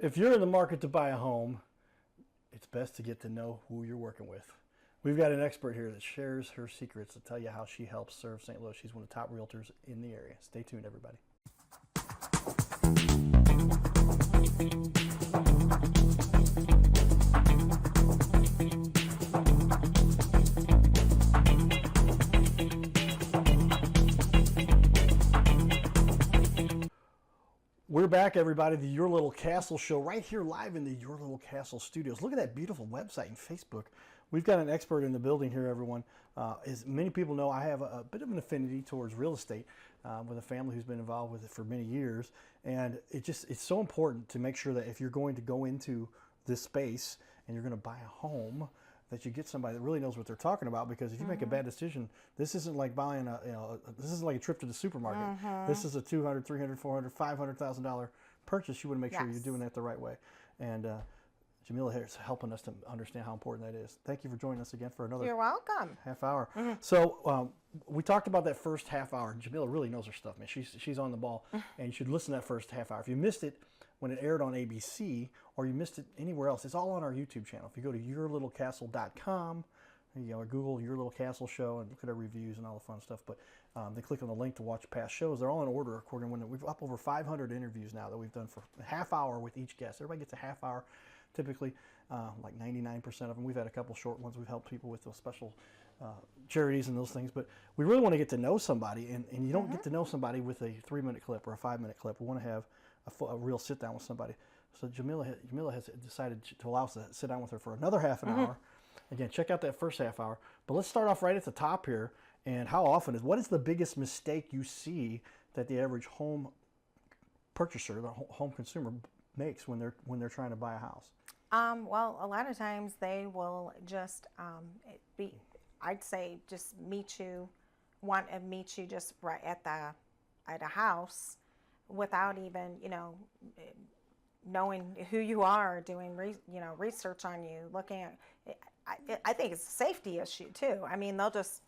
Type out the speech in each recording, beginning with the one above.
if you're in the market to buy a home, it's best to get to know who you're working with. We've got an expert here that shares her secrets to tell you how she helps serve St. Louis. She's one of the top realtors in the area. Stay tuned, everybody. We're back, everybody. The Your Little Castle show right here live in the Your Little Castle studios. Look at that beautiful website and Facebook. We've got an expert in the building here, everyone. As many people know, I have a bit of an affinity towards real estate with a family who's been involved with it for many years. And it's so important to make sure that if you're going to go into this space and you're going to buy a home, that you get somebody that really knows what they're talking about, because if you make a bad decision, this isn't like buying this isn't like a trip to the supermarket. This is a $200,000, $300,000, $400,000, $500,000 purchase. You want to make sure you're doing that the right way. And Jamila here is helping us to understand how important that is. Thank you for joining us again for another You're welcome. half hour. So we talked about that first half hour. Jamila really knows her stuff, man. She's on the ball, and you should listen to that first half hour. If you missed it when it aired on ABC, or you missed it anywhere else, it's all on our YouTube channel. If you go to yourlittlecastle.com, or Google Your Little Castle Show and look at our reviews and all the fun stuff. But then click on the link to watch past shows. They're all in order according to when we've up over 500 interviews now that we've done for a half hour with each guest. Everybody gets a half hour, typically, like 99% of them. We've had a couple short ones. We've helped people with those special charities and those things. But we really want to get to know somebody, and you don't get to know somebody with a 3-minute clip or a 5-minute clip. We want to have a real sit down with somebody. So Jamila has decided to allow us to sit down with her for another half an hour. Again, check out that first half hour. But let's start off right at the top here. And what is the biggest mistake you see that the average home purchaser, the home consumer, makes when they're trying to buy a house? Well, a lot of times they will just I'd say just meet you just right at a house without even knowing who you are, doing research on you, looking at. I think it's a safety issue too. I mean, they'll just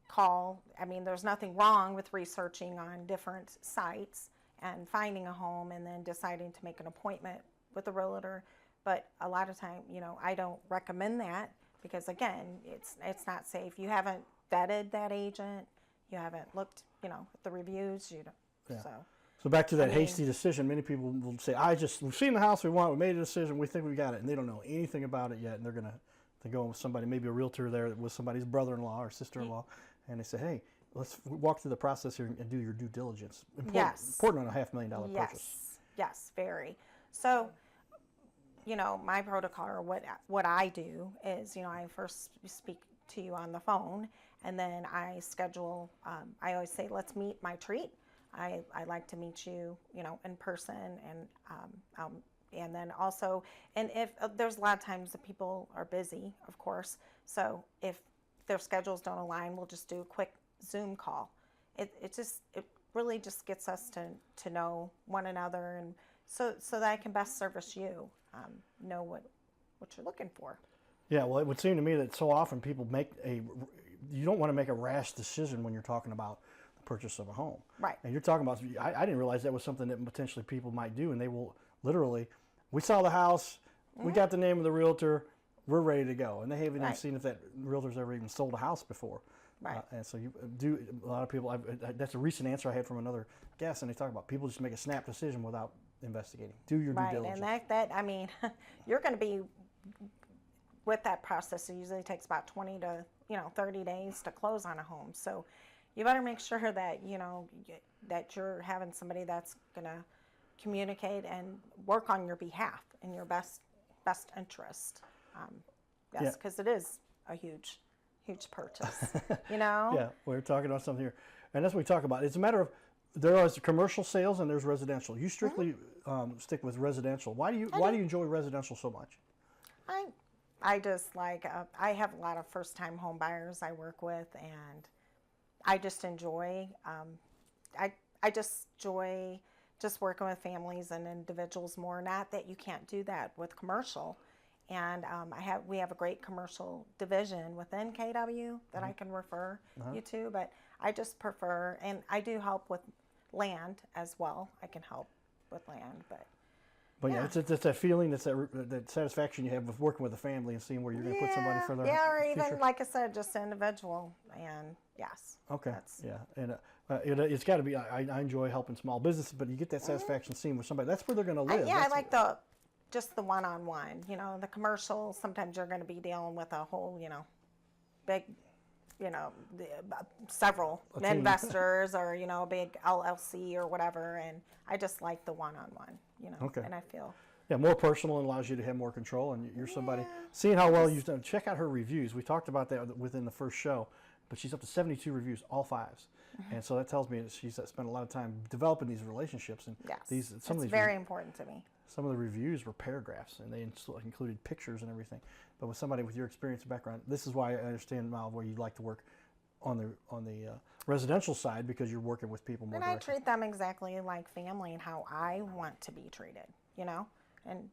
call. I mean, there's nothing wrong with researching on different sites and finding a home and then deciding to make an appointment with a realtor. But a lot of time, I don't recommend that, because again, it's not safe. You haven't vetted that agent. You haven't looked, at the reviews. So back to that hasty decision. Many people will say, we've seen the house we want, we made a decision, we think we got it, and they don't know anything about it yet, and they're going to go with somebody, maybe a realtor there with somebody's brother-in-law or sister-in-law, and they say, hey, let's walk through the process here and do your due diligence. Important on a $500,000 purchase. Yes, very. So, my protocol, or what I do is, I first speak to you on the phone, and then I schedule, I always say, let's meet my treat. I like to meet you, in person, and then also, and if there's a lot of times that people are busy, of course, so if their schedules don't align, we'll just do a quick Zoom call. It really just gets us to know one another, and so that I can best service you, know what you're looking for. Yeah, well, it would seem to me that so often people you don't want to make a rash decision when you're talking about purchase of a home. Right. And you're talking about, I didn't realize that was something that potentially people might do, and they will literally, we saw the house, we got the name of the realtor, we're ready to go. And they haven't even seen if that realtor's ever even sold a house before. Right. And so a lot of people, that's a recent answer I had from another guest, and they talk about people just make a snap decision without investigating. Do your due diligence. And that I mean, you're going to be, with that process, it usually takes about 20 to 30 days to close on a home. So you better make sure that that you're having somebody that's going to communicate and work on your behalf in your best interest. Because it is a huge purchase. Yeah, we're talking about something here, and that's what we talk about. It's a matter of, there are commercial sales and there's residential. You strictly stick with residential. Why do you enjoy residential so much? I just like I have a lot of first-time home buyers I work with, and I just enjoy, I just enjoy just working with families and individuals more. Not that you can't do that with commercial. And we have a great commercial division within KW that I can refer you to, but I just prefer, and I do help with land as well. I can help with land, but But yeah, it's that feeling, it's that satisfaction you have with working with a family and seeing where you're going to put somebody for their or even future. like I said, just individual. And yes. Okay. Yeah, and it's got to be. I enjoy helping small businesses, but you get that satisfaction seeing with somebody. That's where they're going to live. I like just the one-on-one. You know, the commercial. Sometimes you're going to be dealing with a whole, big, several investors or a big LLC or whatever. And I just like the one-on-one. Okay. And I feel. Yeah, more personal and allows you to have more control. And you're somebody seeing how well you've done. Check out her reviews. We talked about that within the first show, but she's up to 72 reviews, all 5s. And so that tells me that she's spent a lot of time developing these relationships. And Yes, some of these very important to me. Some of the reviews were paragraphs, and they included pictures and everything. But with somebody with your experience and background, this is why I understand, Mal, where you like to work on the residential side, because you're working with people more directly. I treat them exactly like family and how I want to be treated, and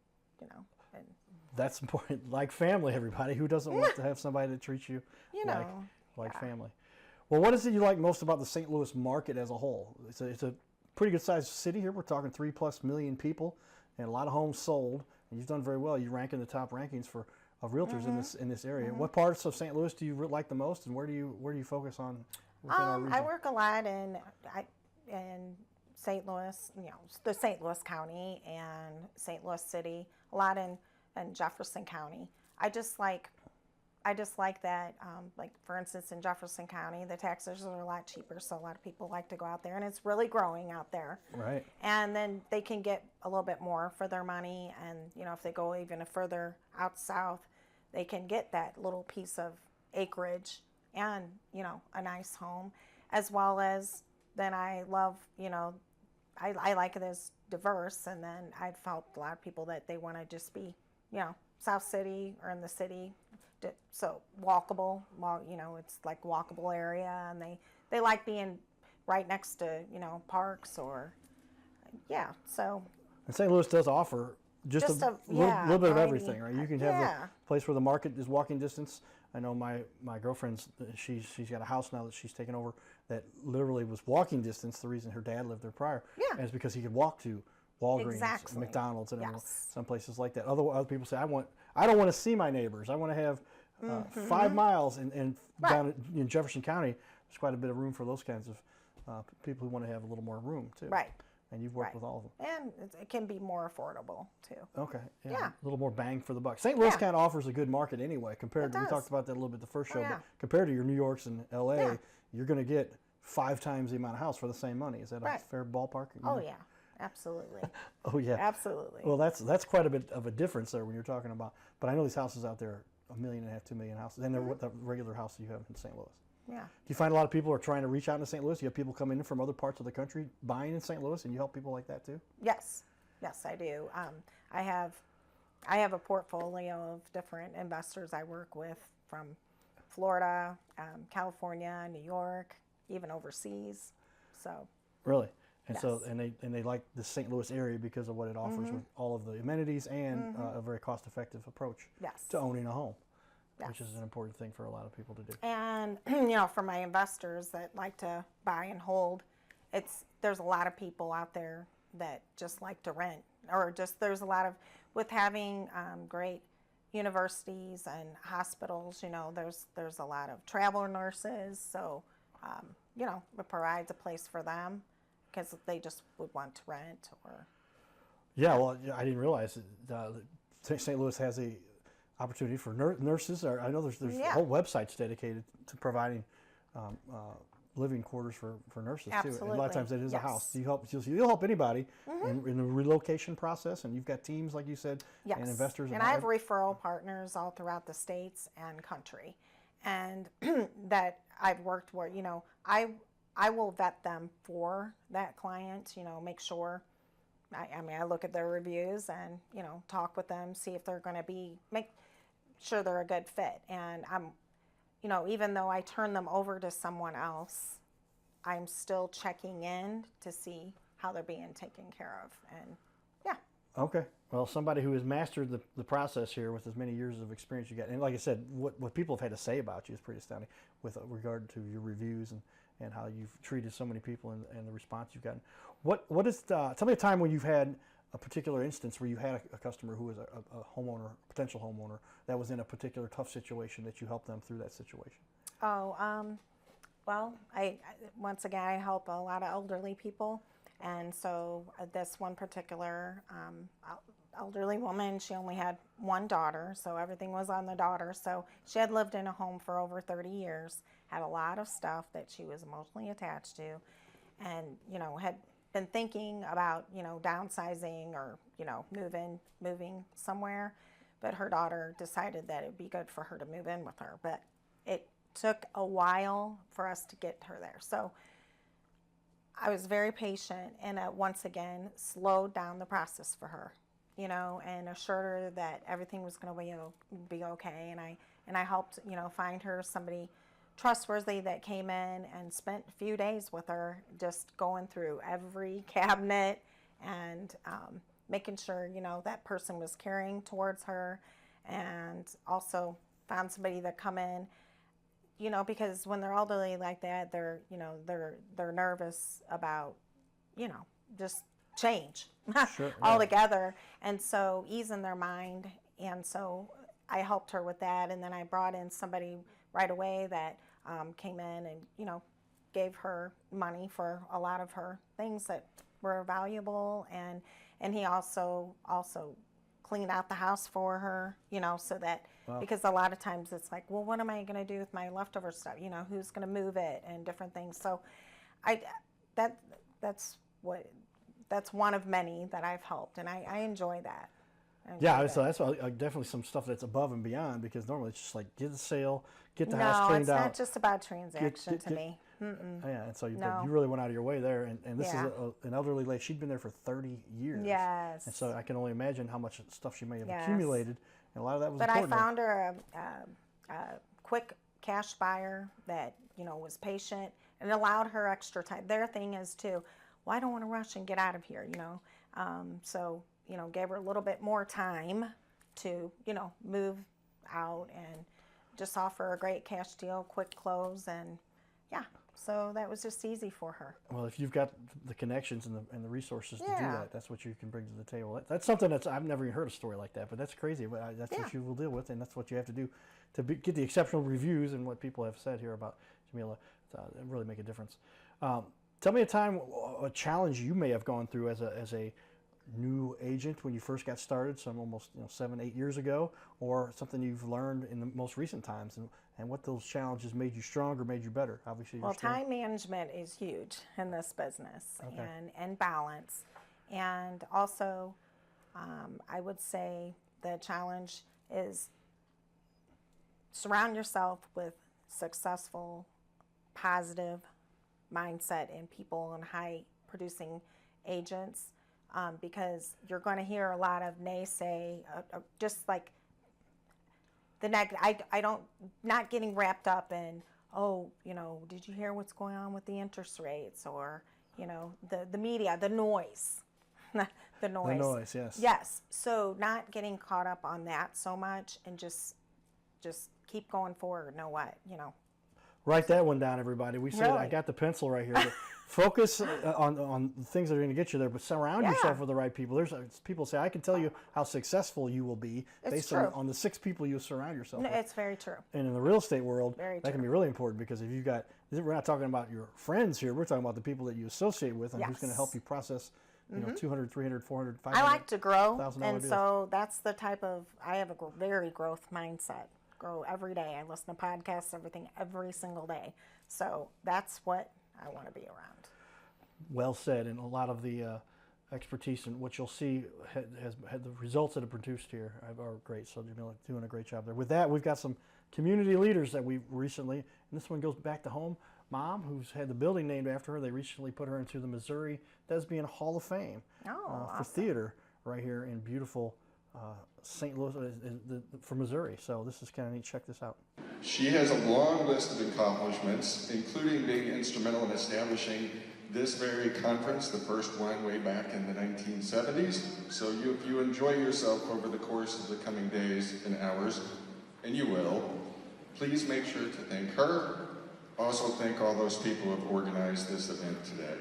that's important. Like family, everybody. Who doesn't want to have somebody that treats you like family? Well, what is it you like most about the St. Louis market as a whole? It's a pretty good sized city here. We're talking 3+ million people and a lot of homes sold. And you've done very well. You rank in the top rankings of realtors in this area. What parts of St. Louis do you like the most, and where do you focus on within our region? I work a lot in St. Louis, the St. Louis County and St. Louis City, a lot in Jefferson County. I just like that, like for instance, in Jefferson County, the taxes are a lot cheaper, so a lot of people like to go out there, and it's really growing out there. Right. And then they can get a little bit more for their money, and if they go even further out south, they can get that little piece of acreage and a nice home, as well as then I love I like it as diverse, and then I've helped a lot of people that they want to just be South City or in the city. So walkable, it's like walkable area, and they like being right next to parks or so. And St. Louis does offer just a little bit of everything, right? You can have the place where the market is walking distance. I know my girlfriend's she's got a house now that she's taken over that literally was walking distance. The reason her dad lived there prior is because he could walk to Walgreens, and McDonald's, and some places like that. Other people say, I don't want to see my neighbors. I want to have 5 miles, and down in Jefferson County, there's quite a bit of room for those kinds of people who want to have a little more room too. Right. And you've worked with all of them. And it can be more affordable too. Okay. Yeah. A little more bang for the buck. St. Louis kind of offers a good market anyway. Compared to, we talked about that a little bit the first show, but compared to your New Yorks and LA, you're going to get 5 times the amount of house for the same money. Is that a fair ballpark? Oh yeah. Absolutely. Oh yeah. Absolutely. Well, that's quite a bit of a difference there when you're talking about. But I know these houses out there, 1.5 million, 2 million houses, and they're what the regular house you have in St. Louis. Yeah. Do you find a lot of people are trying to reach out into St. Louis? You have people coming in from other parts of the country buying in St. Louis, and you help people like that too? Yes. Yes, I do. I have a portfolio of different investors I work with from Florida, California, New York, even overseas. So. Really. And so, and they like the St. Louis area because of what it offers with all of the amenities and a very cost-effective approach to owning a home, which is an important thing for a lot of people to do. And for my investors that like to buy and hold, there's a lot of people out there that just like to rent, or just there's a lot of with having great universities and hospitals. There's a lot of traveler nurses, so it provides a place for them, because they just would want to rent or. Yeah, well, I didn't realize that St. Louis has a opportunity for nurses. Or I know there's whole websites dedicated to providing living quarters for nurses too. And a lot of times it is a house. You'll help anybody in the relocation process, and you've got teams like you said, and investors. And I have referral partners all throughout the states and country, and that I've worked where I will vet them for that client, make sure, I look at their reviews and, talk with them, see if they're going to make sure they're a good fit. And I'm, even though I turn them over to someone else, I'm still checking in to see how they're being taken care of. And Okay. Well, somebody who has mastered the process here with as many years of experience you got. And like I said, what people have had to say about you is pretty astounding with regard to your reviews and how you've treated so many people and the response you've gotten. What is tell me a time when you've had a particular instance where you had a customer who was a homeowner, potential homeowner, that was in a particular tough situation that you helped them through that situation? Oh, well, once again, I help a lot of elderly people. And so this one particular elderly woman, she only had one daughter, so everything was on the daughter. So she had lived in a home for over 30 years, had a lot of stuff that she was emotionally attached to, and, had been thinking about, downsizing or, moving somewhere. But her daughter decided that it'd be good for her to move in with her. But it took a while for us to get her there. So I was very patient and once again slowed down the process for her, and assured her that everything was going to be okay. And I helped, find her somebody trustworthy that came in and spent a few days with her, just going through every cabinet and making sure, that person was caring towards her, and also found somebody that come in, because when they're elderly like that, they're nervous about, just change Sure, altogether. And so easing their mind. And so I helped her with that. And then I brought in somebody right away that came in and, gave her money for a lot of her things that were valuable. And he also cleaned out the house for her, so that, Wow. because a lot of times it's like, well, what am I going to do with my leftover stuff? Who's going to move it and different things. So that's one of many that I've helped, and I enjoy that. So that's definitely some stuff that's above and beyond, because normally it's just like get the sale, get the house No, cleaned it's out. not just about transaction to me. Yeah, and so you No. really went out of your way there, and this Yeah. is an elderly lady. She'd been there for 30 years. Yes. And so I can only imagine how much stuff she may have Yes. accumulated, and a lot of that was But I important. found her a quick cash buyer that, was patient and allowed her extra time. Their thing is too, well, I don't want to rush and get out of here, So, gave her a little bit more time to, move out and just offer a great cash deal, quick close, and yeah. So that was just easy for her. Well, if you've got the connections and the resources to do Yeah. that, that's what you can bring to the table. That's something I've never even heard a story like that, but that's crazy. But that's what you will deal with, and that's what you have to do to get the exceptional reviews and what people have said here about Jamila. It really make a difference. Tell me a time, a challenge you may have gone through as a new agent when you first got started, some almost 7-8 years ago, or something you've learned in the most recent times, and what those challenges made you stronger, made you better. Obviously, Well, time management is huge in this business, Okay. and balance. And also, I would say the challenge is surround yourself with successful, positive mindset and people and high producing agents, because you're going to hear a lot of naysay, just like the negative. Not getting wrapped up in, did you hear what's going on with the interest rates, or, the media, the noise, the noise. The noise, yes. Yes. So not getting caught up on that so much, and just keep going forward. Know what, Write that one down, everybody. We said, Really? I got the pencil right here. But focus on the things that are going to get you there, but surround yourself with the right people. There's people say, I can tell you how successful you will be based on the 6 people you surround yourself No, with. it's very true. And in the real estate world, Very that can true. be really important, because if you've got, we're not talking about your friends here, we're talking about the people that you associate with and who's going to help you process, $200, $300, $400, $500. I like to grow, $1,000 and deals. so that's the type of, I have a very growth mindset. Grow every day. I listen to podcasts, everything, every single day. So that's what I want to be around. Well said, and a lot of the expertise and what you'll see has the results that are produced here are great. So Jamila doing a great job there. With that, we've got some community leaders that we recently, and this one goes back to home. Mom, who's had the building named after her, they recently put her into the Missouri Thespian Hall of Fame for awesome. theater right here in beautiful St. Louis, for Missouri. So this is kind of neat. Check this out. She has a long list of accomplishments, including being instrumental in establishing this very conference, the first one way back in the 1970s. So if you enjoy yourself over the course of the coming days and hours, and you will, please make sure to thank her. Also thank all those people who have organized this event today.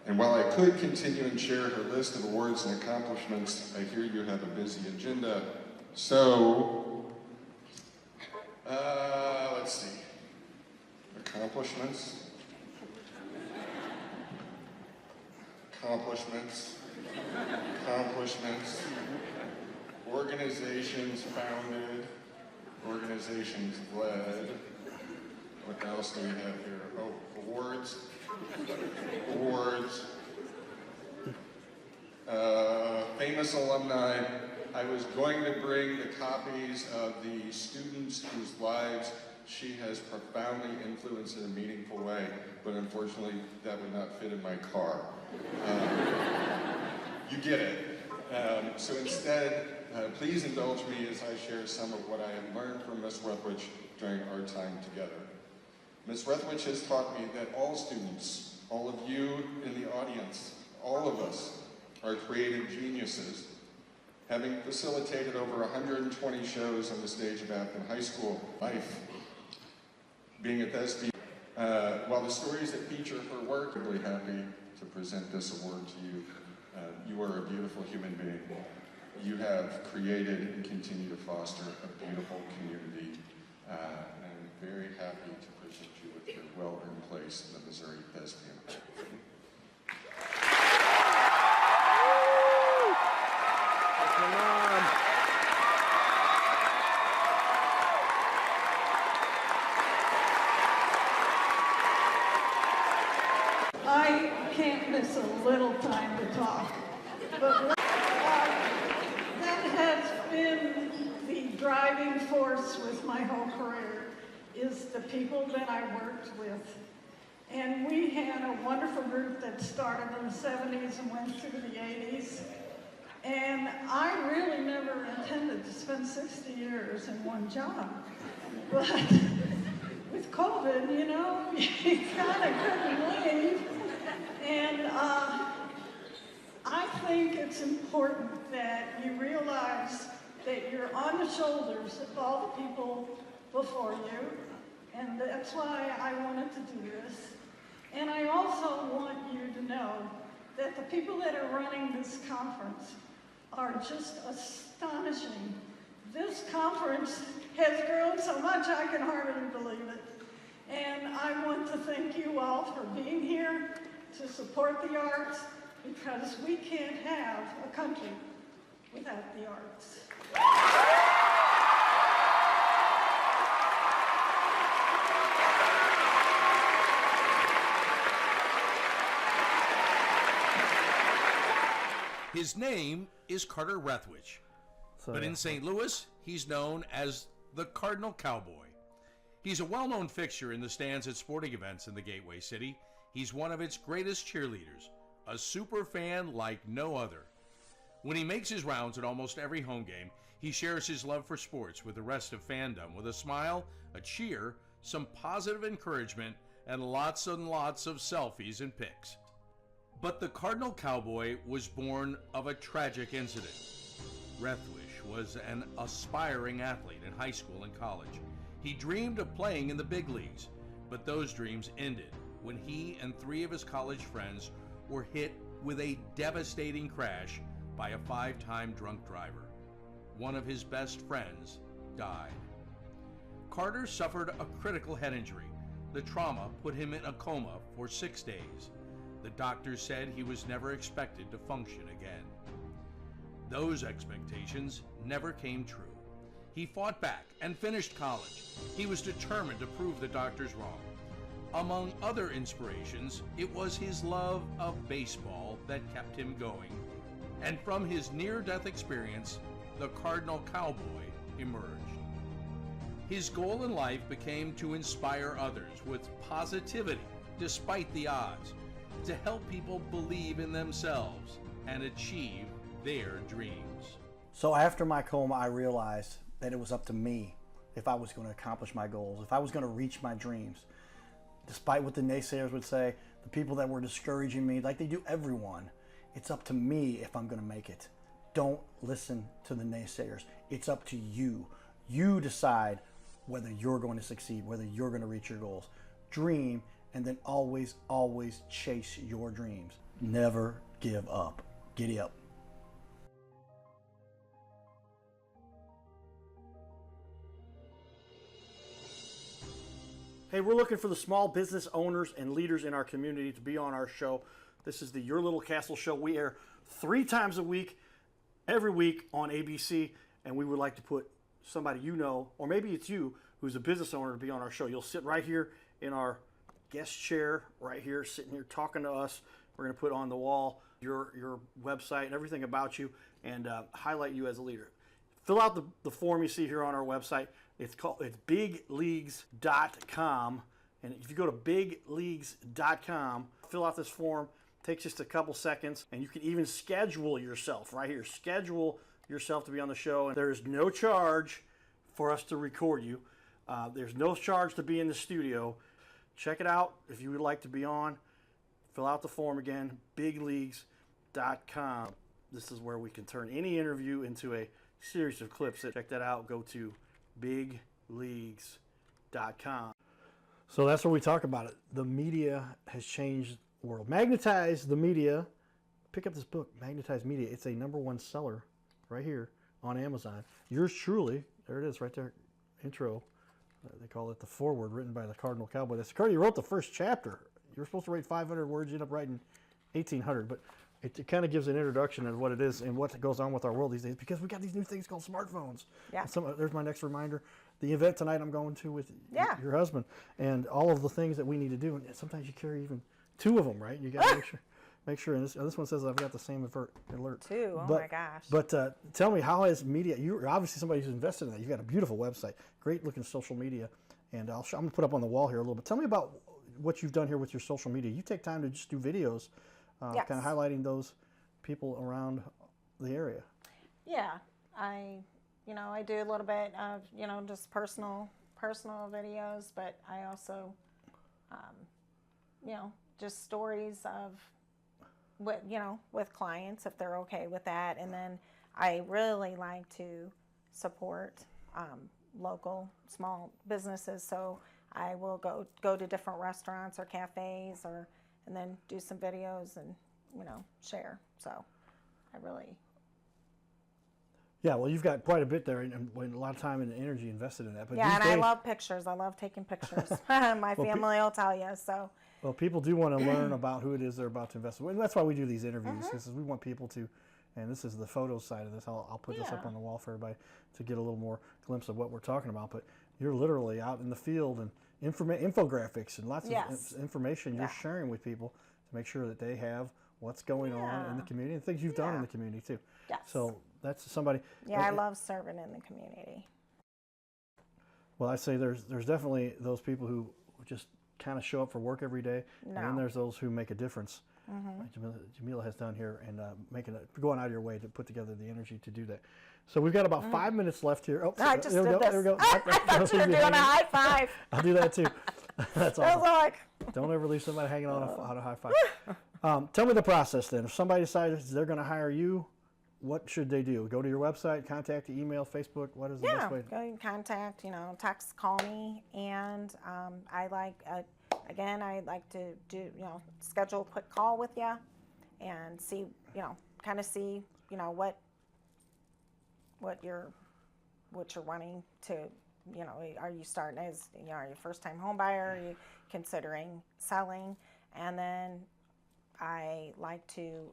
And while I could continue and share her list of awards and accomplishments, I hear you have a busy agenda. So, let's see. Accomplishments. Organizations founded. Organizations led. What else do we have here? Oh, awards. Famous alumni. I was going to bring the copies of the students whose lives she has profoundly influenced in a meaningful way, but unfortunately that would not fit in my car. You get it. So instead, please indulge me as I share some of what I have learned from Ms. Rethwich during our time together. Ms. Rethwich has taught me that all students, all of you in the audience, all of us are creative geniuses. Having facilitated over 120 shows on the stage of Athens High School life, being at Thesby, while the stories that feature her work, I'm really happy to present this award to you. You are a beautiful human being. You have created and continue to foster a beautiful community. And I'm very happy to present you with your well-earned place in the Missouri Thespian. I can't miss a little time to talk, but that has been the driving force with my whole career, is the people that I worked with. And we had a wonderful group that started in the 70s and went through the 80s. And I really never intended to spend 60 years in one job. But with COVID, you know, you kind of couldn't leave. And I think it's important that you realize that you're on the shoulders of all the people before you. And that's why I wanted to do this. And I also want you to know that the people that are running this conference are just astonishing. This conference has grown so much I can hardly believe it. And I want to thank you all for being here to support the arts, because we can't have a country without the arts. His name is Carter Rethwich, but in St. Louis, he's known as the Cardinal Cowboy. He's a well-known fixture in the stands at sporting events in the Gateway City. He's one of its greatest cheerleaders, a super fan like no other. When he makes his rounds at almost every home game, he shares his love for sports with the rest of fandom with a smile, a cheer, some positive encouragement, and lots and lots of selfies and pics. But the Cardinal Cowboy was born of a tragic incident. Rethwich was an aspiring athlete in high school and college. He dreamed of playing in the big leagues, but those dreams ended when he and 3 of his college friends were hit with a devastating crash by a 5-time drunk driver. One of his best friends died. Carter suffered a critical head injury. The trauma put him in a coma for 6 days. The doctors said he was never expected to function again. Those expectations never came true. He fought back and finished college. He was determined to prove the doctors wrong. Among other inspirations, it was his love of baseball that kept him going. And from his near-death experience, the Cardinal Cowboy emerged. His goal in life became to inspire others with positivity despite the odds, to help people believe in themselves and achieve their dreams. So after my coma, I realized that it was up to me if I was going to accomplish my goals, if I was going to reach my dreams. Despite what the naysayers would say, the people that were discouraging me, like they do everyone, it's up to me if I'm going to make it. Don't listen to the naysayers. It's up to you. You decide whether you're going to succeed, whether you're going to reach your goals. Dream and then always, always chase your dreams. Never give up. Giddy up. Hey, we're looking for the small business owners and leaders in our community to be on our show. This is the Your Little Castle show. We air 3 times a week, every week on ABC, and we would like to put somebody you know, or maybe it's you, who's a business owner, to be on our show. You'll sit right here in our guest chair, right here, sitting here talking to us. We're going to put on the wall your website and everything about you, and highlight you as a leader. Fill out the form you see here on our website. It's bigleagues.com, and if you go to bigleagues.com, fill out this form. It takes just a couple seconds, and you can even schedule yourself right here. Schedule yourself to be on the show, and there is no charge for us to record you. There's no charge to be in the studio. Check it out if you would like to be on. Fill out the form again, bigleagues.com. This is where we can turn any interview into a series of clips. Check that out. Go to bigleagues.com. So that's where we talk about it. The media has changed the world. Magnetize the Media. Pick up this book, Magnetize Media. It's a #1 seller right here on Amazon. Yours truly, there it is right there, intro. They call it the foreword, written by the Cardinal Cowboy. That's Cardi. You wrote the first chapter. You were supposed to write 500 words. You end up writing 1,800. But it kind of gives an introduction of what it is and what goes on with our world these days, because we got these new things called smartphones. Yeah. There's my next reminder. The event tonight I'm going to with Yeah. your husband, and all of the things that we need to do. And sometimes you carry even 2 of them, right? You got to make sure. And this one says I've got the same alert. 2. Oh But- my gosh. But tell me, how has media? You're obviously somebody who's invested in that. You've got a beautiful website, great looking social media, and I'm going to put up on the wall here a little bit. Tell me about what you've done here with your social media. You take time to just do videos, Yes. kind of highlighting those people around the area. Yeah, I do a little bit of, just personal videos, but I also, just stories of what, with clients, if they're okay with that. And then I really like to support local small businesses. So I will go to different restaurants or cafes and then do some videos and, share. So I really. Yeah, well, you've got quite a bit there, and a lot of time and energy invested in that. But Yeah, these and days, I love pictures. I love taking pictures. My family will tell you. So well, people do want to learn about who it is they're about to invest in. And that's why we do these interviews, because we want people to, and this is the photo side of this. I'll put this up on the wall for everybody to get a little more glimpse of what we're talking about. But you're literally out in the field, and infographics and lots of information you're sharing with people to make sure that they have what's going on in the community and things you've done in the community too. Yes. So that's somebody. Yeah, I love serving in the community. Well, I say there's definitely those people who just kind of show up for work every day, and then there's those who make a difference. Like Jamila has done here, and going out of your way to put together the energy to do that. So we've got about 5 minutes left here. Oh, I just there we did go. this. There we go. I thought you were doing a high five. I'll do that too. That's I was awesome. like, Don't ever leave somebody hanging on a high five. Tell me the process then. If somebody decides they're going to hire you, what should they do? Go to your website, contact you, email, Facebook. What is the best way? go and contact, text, call me, and I like to do, schedule a quick call with you, and see, kind of see, what you're wanting to, are you starting as, are you a first-time home buyer? Are you considering selling? And then I like to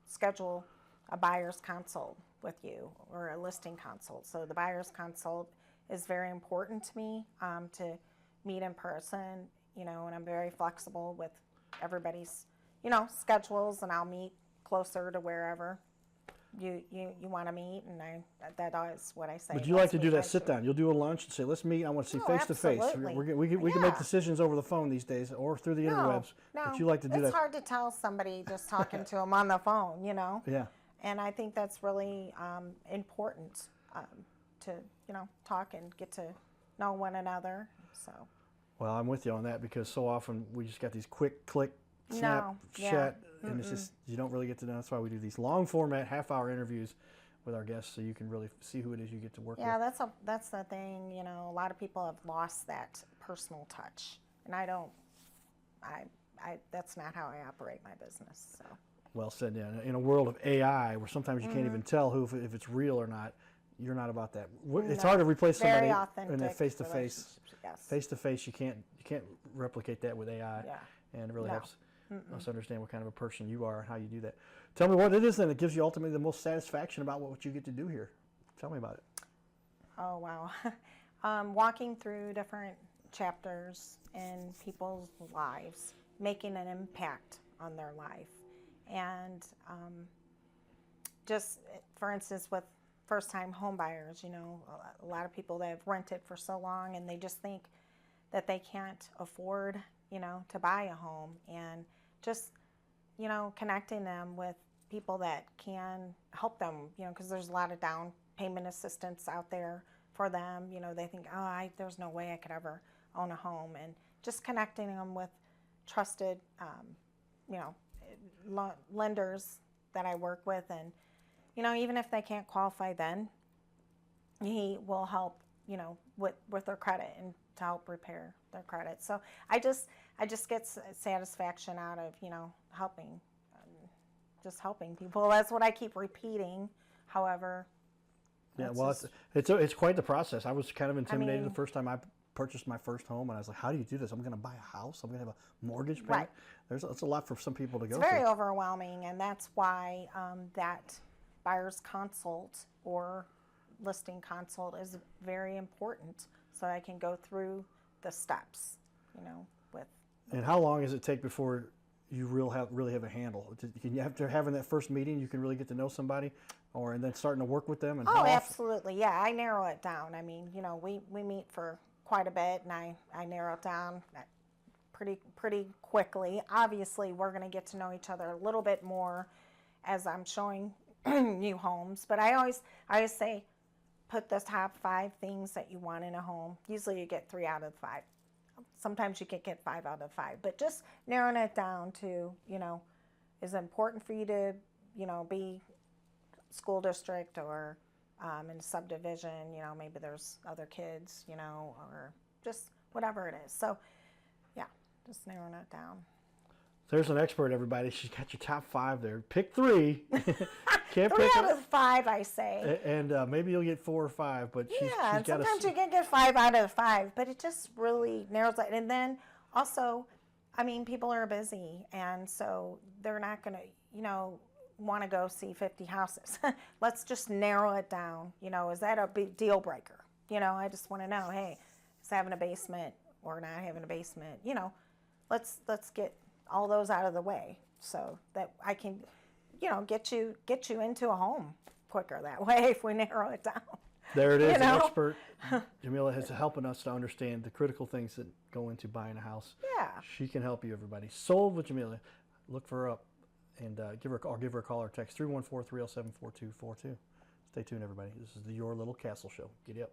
schedule a buyer's consult with you, or a listing consult. So the buyer's consult is very important to me, to meet in person, and I'm very flexible with everybody's, schedules, and I'll meet closer to wherever you want to meet, and that is what I say. But you like to do that sit down. You'll do a lunch and say, let's meet. I want to see face to face. We can make decisions over the phone these days, or through the interwebs. But you like to do that. It's hard to tell somebody just talking to them on the phone, Yeah. And I think that's really important, to talk and get to know one another. So. Well, I'm with you on that, because so often we just got these quick click, snap, chat, and it's just, you don't really get to know. That's why we do these long format, half-hour interviews with our guests, so you can really see who it is you get to work with. Yeah, that's the thing. A lot of people have lost that personal touch. And I don't, that's not how I operate my business. So. Well said. Yeah. In a world of AI, where sometimes you can't even tell if it's real or not, you're not about that. It's hard to replace somebody in that face to face. Yes. Face to face, you can't replicate that with AI. Yeah. And it really helps us understand what kind of a person you are and how you do that. Tell me what it is then that gives you ultimately the most satisfaction about what you get to do here. Tell me about it. Oh, wow. Walking through different chapters in people's lives, making an impact on their life. And just, for instance, with first-time home buyers, you know, a lot of people that have rented for so long and they just think that they can't afford, you know, to buy a home. And just, you know, connecting them with people that can help them, you know, because there's a lot of down payment assistance out there for them. You know, they think, oh, there's no way I could ever own a home. And just connecting them with trusted, you know, lenders that I work with. And, you know, even if they can't qualify then, he will help, you know, with their credit and to help repair their credit. So I just get satisfaction out of, you know, helping, just helping people. That's what I keep repeating. However, yeah, well, it's quite the process. I was kind of intimidated the first time I purchased my first home, and I was like, how do you do this? I'm going to buy a house. I'm going to have a mortgage payment. Right. It's a lot for some people to go It's very through. overwhelming, and that's why that buyer's consult or listing consult is very important, so I can go through the steps, you know, with. And how long does it take before you really have a handle? Can you, after having that first meeting, you can really get to know somebody, and then starting to work with them? And Oh, absolutely, yeah. I narrow it down. I mean, you know, we meet for quite a bit, and I narrow it down pretty quickly. Obviously, we're going to get to know each other a little bit more as I'm showing you homes. But I always say, put the top 5 things that you want in a home. Usually, you get 3 out of 5. Sometimes you can get 5 out of 5. But just narrowing it down to, you know, is it important for you to, you know, be school district or in a subdivision, you know, maybe there's other kids, you know, or just whatever it is. So, yeah, just narrowing it down. There's an expert, everybody. She's got your top 5 there. Pick 3. Can't 3 pick out of 5, I say. And maybe you'll get 4 or 5, but she's and got sometimes you can get 5 out of 5, but it just really narrows it. And then also, I mean, people are busy, and so they're not going to, you know, want to go see 50 houses. Let's just narrow it down. You know, is that a big deal breaker? You know, I just want to know, hey, is having a basement or not having a basement? You know, let's get all those out of the way so that I can, you know, get you into a home quicker that way if we narrow it down. There it is, You an know? expert. Jamila is helping us to understand the critical things that go into buying a house. Yeah. She can help you, everybody. Sold with Jamila. Look for her up and give her a call or text 314-307-4242. Stay tuned, everybody. This is the Your Little Castle Show. Giddy up.